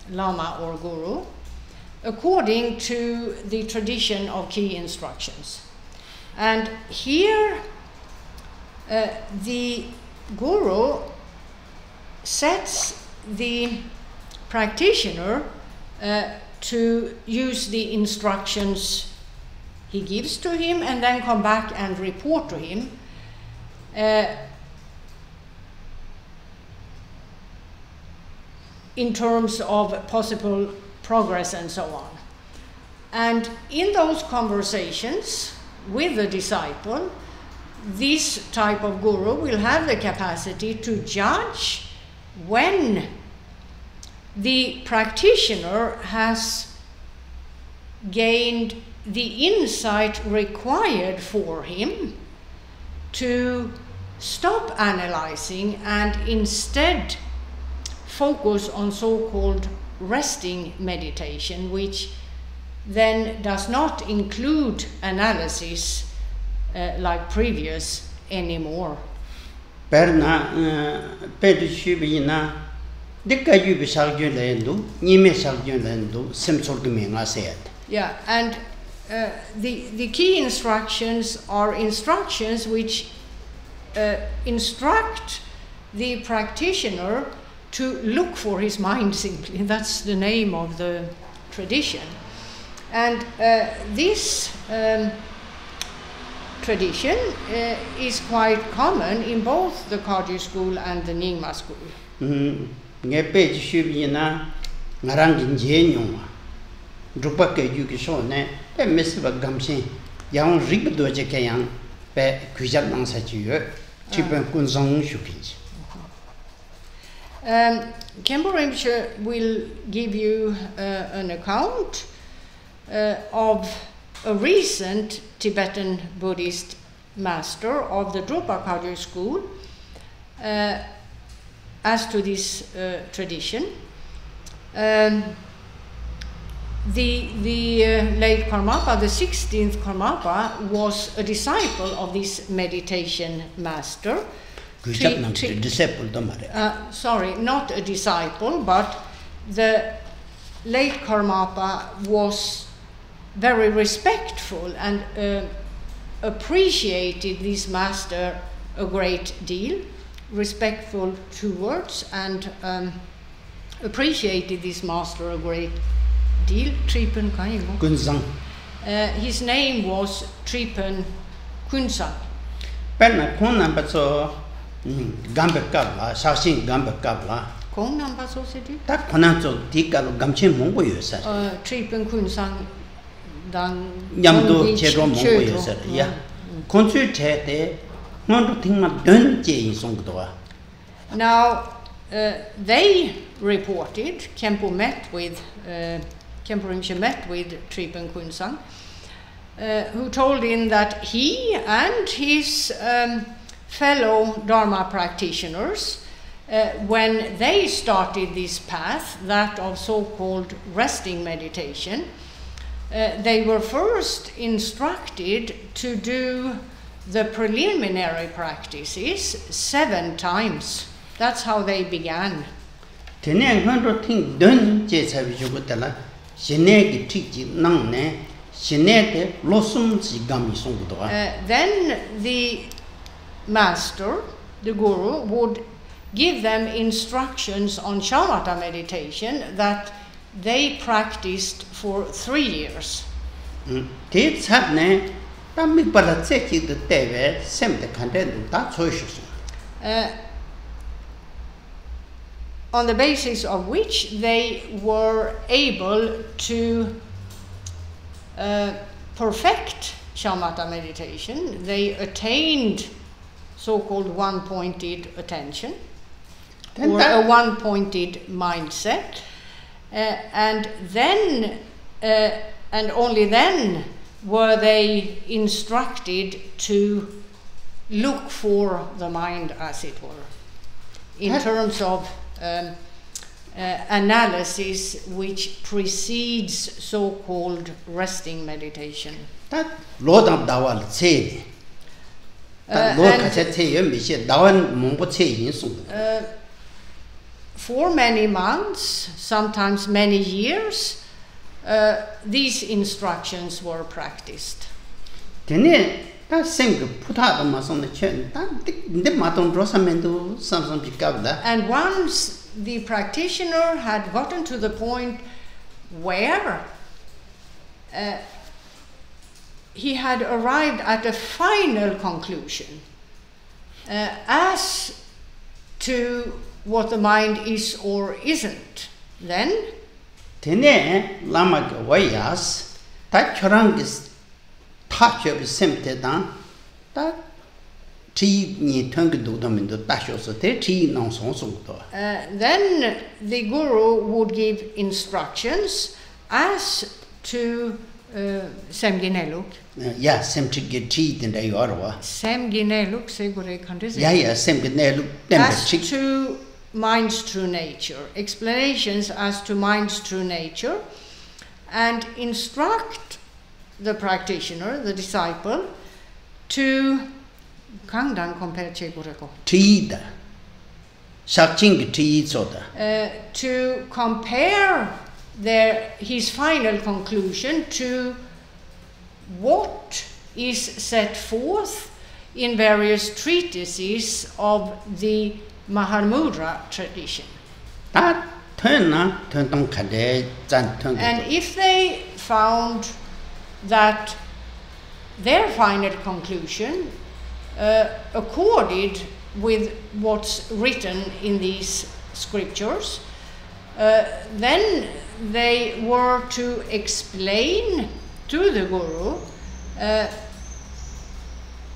Lama or Guru, according to the tradition of key instructions. And here the Guru sets the practitioner to use the instructions he gives to him and then come back and report to him in terms of possible progress and so on. And in those conversations with the disciple, this type of guru will have the capacity to judge when the practitioner has gained the insight required for him to stop analyzing and instead focus on so-called resting meditation, which then does not include analysis like previous anymore. Yeah, and the key instructions are instructions which instruct the practitioner to look for his mind simply. That's the name of the tradition. And this tradition is quite common in both the Kagyu school and the Nyingma school. Khenpo Rinpoche will give you an account of a recent Tibetan Buddhist master of the Drupal Kagyu school as to this tradition. The late Karmapa, the 16th Karmapa, was a disciple of this meditation master. Sorry, not a disciple, but the late Karmapa was very respectful and appreciated this master a great deal, respectful towards and appreciated this master a great deal. Tripen Kunzang. His name was Tripen Kunzang. Gambekabla, Sashin Gambekabla. Kong number society? Tak Konanzo, Tikalo Gamchin Mongo, you said. Tripen Kunsang Dang Yamdo Chedro Mongo, you said. Yeah. Kongtrül Lodrö Thaye. Now, they reported, Khenpo Rinpoche met with Tripen Kunsang, who told him that he and his fellow Dharma practitioners, when they started this path, that of so-called resting meditation, they were first instructed to do the preliminary practices 7 times. That's how they began. Then the master, the guru, would give them instructions on shamatha meditation that they practiced for 3 years. On the basis of which they were able to perfect shamatha meditation. They attained so-called one-pointed attention, or a one-pointed mindset, and then, and only then, were they instructed to look for the mind, as it were, in terms of analysis which precedes so-called resting meditation. For many months, sometimes many years, these instructions were practiced. And once the practitioner had gotten to the point where he had arrived at a final conclusion as to what the mind is or isn't, then then the guru would give instructions as to Semgineluk. Semgineluk, as to mind's true nature, explanations as to mind's true nature, and instruct the practitioner, the disciple, to to compare his final conclusion to what is set forth in various treatises of the Mahamudra tradition. And if they found that their final conclusion accorded with what's written in these scriptures, then they were to explain to the guru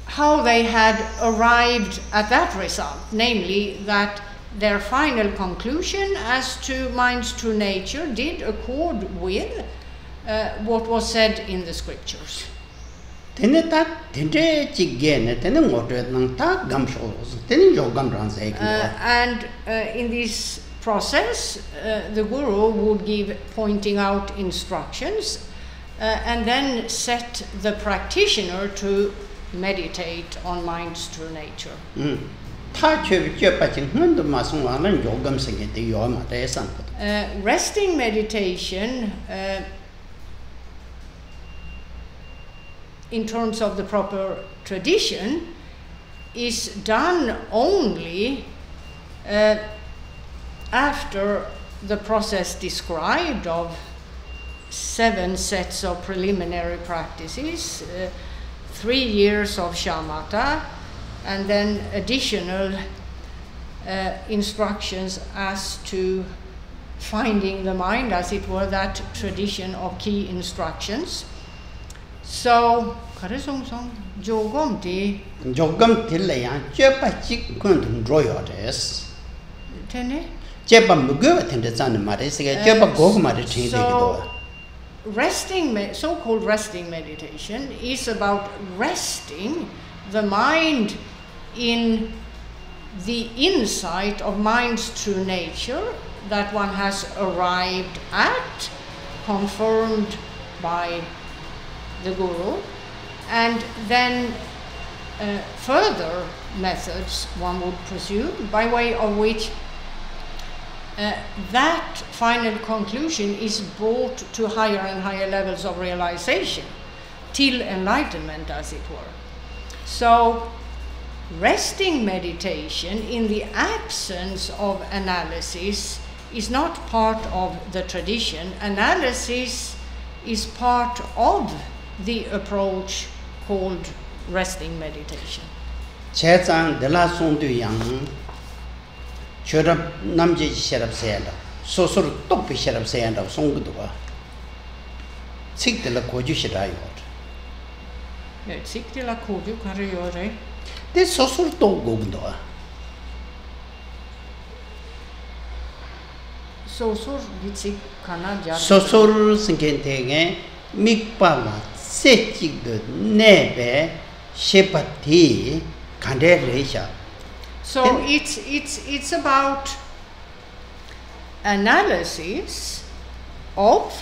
how they had arrived at that result, namely that their final conclusion as to mind's true nature did accord with what was said in the scriptures. And in this process, the guru would give pointing out instructions and then set the practitioner to meditate on mind's true nature. Resting meditation, in terms of the proper tradition, is done only after the process described of 7 sets of preliminary practices, 3 years of shamatha, and then additional instructions as to finding the mind, as it were, that tradition of key instructions. So, Jamgön so-called resting meditation is about resting the mind in the insight of mind's true nature that one has arrived at, confirmed by the guru, and then further methods, one would presume, by way of which that final conclusion is brought to higher and higher levels of realization, till enlightenment, as it were. So, resting meditation in the absence of analysis is not part of the tradition. Analysis is part of the approach called resting meditation. Chezang de la song du yang Chödrak namje sherab sayanda sosor topi sherab sayanda song gudwa Sik de la koju shirayot Sik de la koju karayore De sosor to gugdwa Sosor gitsik kana jar Sosor singentege mikpa la sechik de nebe shepati kande reisha. So it's about analysis of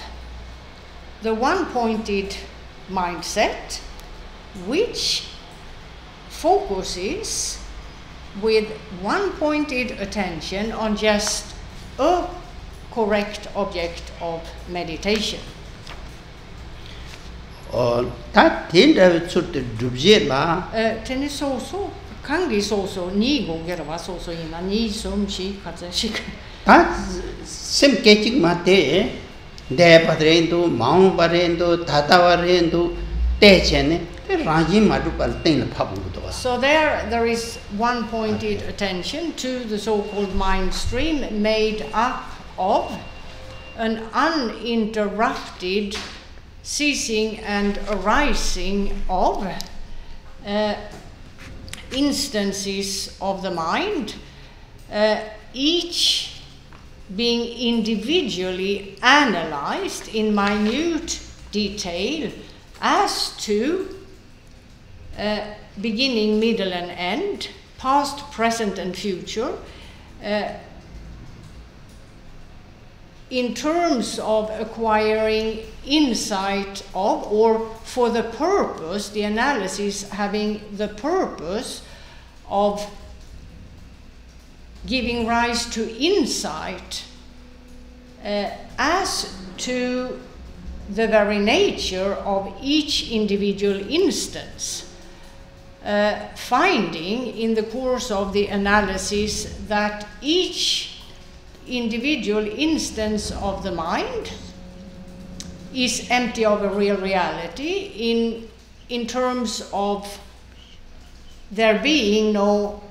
the one-pointed mindset which focuses with one-pointed attention on just a correct object of meditation. Ta tinda chute dubje la Tene so kangi so ni go gerwa so ina ni som chi katsa shik. Ta sem kechik mate de padrendo maung barendo tata barendo te chene te rangi madu pal ten phabu do. So there is one-pointed attention to the so-called mind stream made up of an uninterrupted ceasing and arising of instances of the mind, each being individually analyzed in minute detail as to beginning, middle, and end, past, present, and future, in terms of acquiring insight of, or for the purpose, the analysis having the purpose of giving rise to insight as to the very nature of each individual instance, finding in the course of the analysis that each individual instance of the mind is empty of a real reality in terms of there being no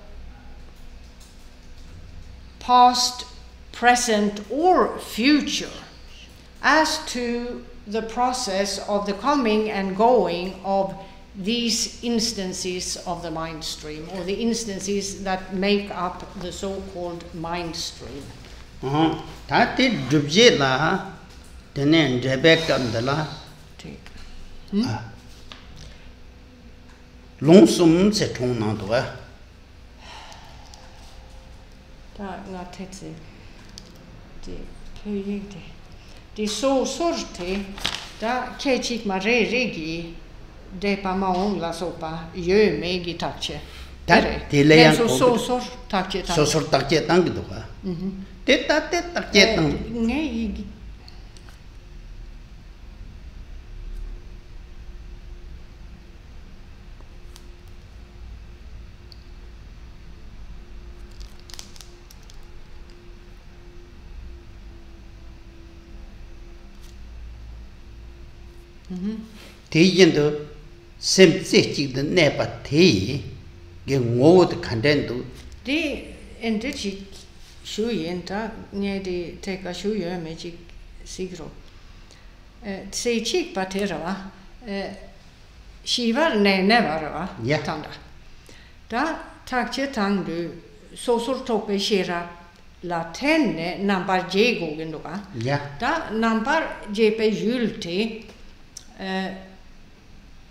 past, present, or future as to the process of the coming and going of these instances of the mind stream, or the instances that make up the so-called mind stream. Tati dubje la tenen Rebecca la longsum se thong na do Ta nga tetse de pöyde de so sorte da kechik ma regi de pa maon la sopa yö me gitache ta de le yang so sor tache ta so sor tache tang do te tache tang nge Tejendo sem sechik de nepa te ge ngod kandendo de ende chi shuyenta ne de teka shuye me chi sigro se chik patera shivar ne nevara tanda da takche tangdu sosor tope shira la tenne nambar jego gendoga da nambar jepe julte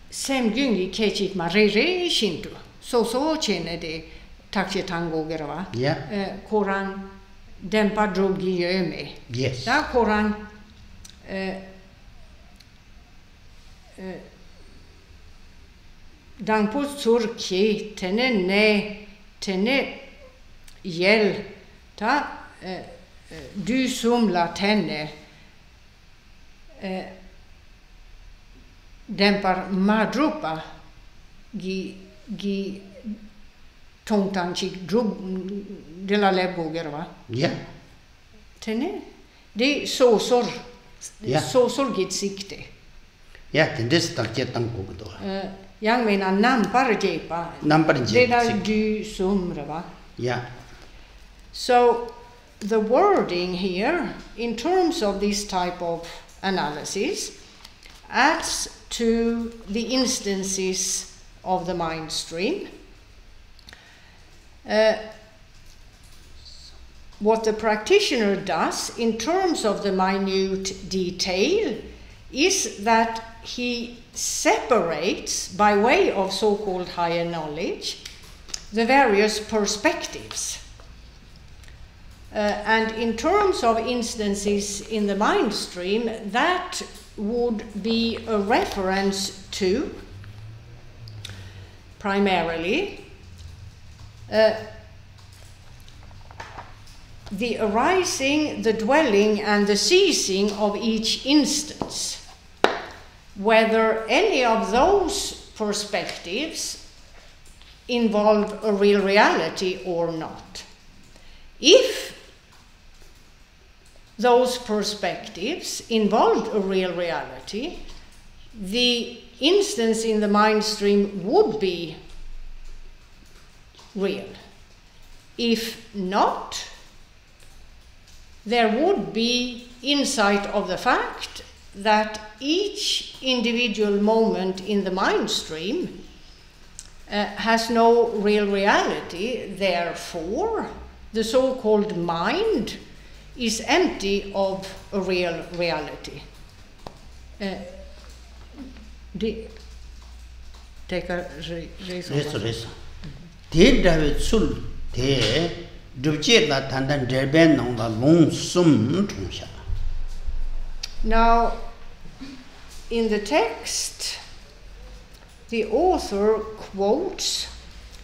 Semgön kechik ma re shintu so chene de takshe tango gerwa koran dempa drogi yöme da koran dangpos turki tene yel ta du sum la tenne dempar madrupa gi tongtanchik drub de la lebo gerva tene de sosor git sikte den des takje tang ko do Jag menar namparjepa. Det där du sumra. Yeah. So the wording here, in terms of this type of analysis, adds to the instances of the mind stream. What the practitioner does in terms of the minute detail is that he separates, by way of so-called higher knowledge, the various perspectives. And in terms of instances in the mind stream, that would be a reference to, primarily, the arising, the dwelling, and the ceasing of each instance, whether any of those perspectives involve a real reality or not. If those perspectives involved a real reality, the instance in the mind stream would be real. If not, there would be insight of the fact that each individual moment in the mind stream has no real reality. Therefore, the so-called mind is empty of a real reality. Take a reason. Now, in the text, the author quotes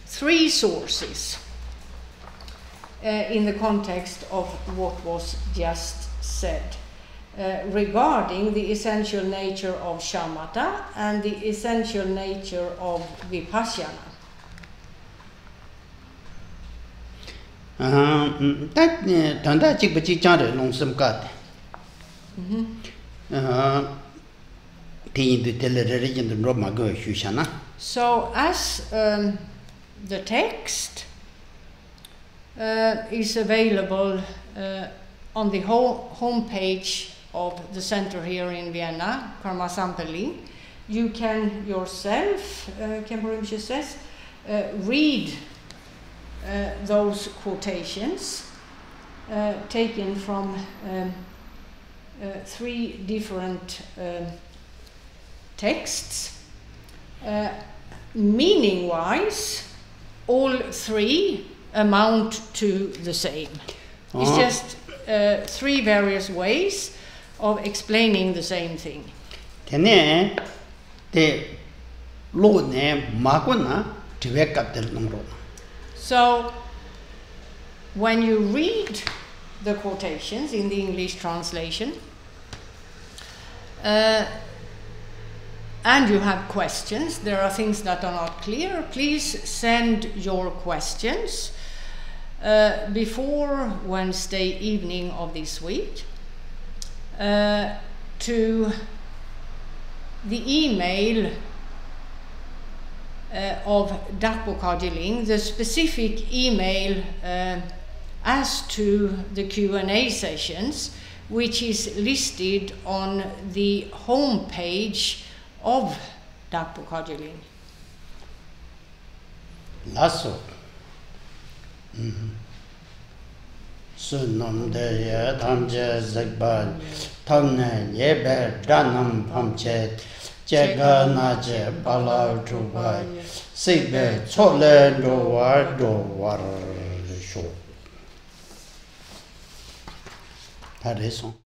3 sources in the context of what was just said regarding the essential nature of shamatha and the essential nature of vipassana. So as the text is available on the home page of the center here in Vienna, Karma Sampeli, you can yourself, Khenpo Rinpoche says, read those quotations taken from 3 different texts. Meaning-wise, all 3 amount to the same. It's just 3 various ways of explaining the same thing. So, when you read the quotations in the English translation, and you have questions, there are things that are not clear, please send your questions before Wednesday evening of this week to the email of Dapo Kajiling, the specific email as to the Q&A sessions, which is listed on the home page of Dapo Kajiling. Lasso. Sunam de tamje zakbal tamne yebe danam pamche chega naje balaw tubai sibe chole do war sho. That is all.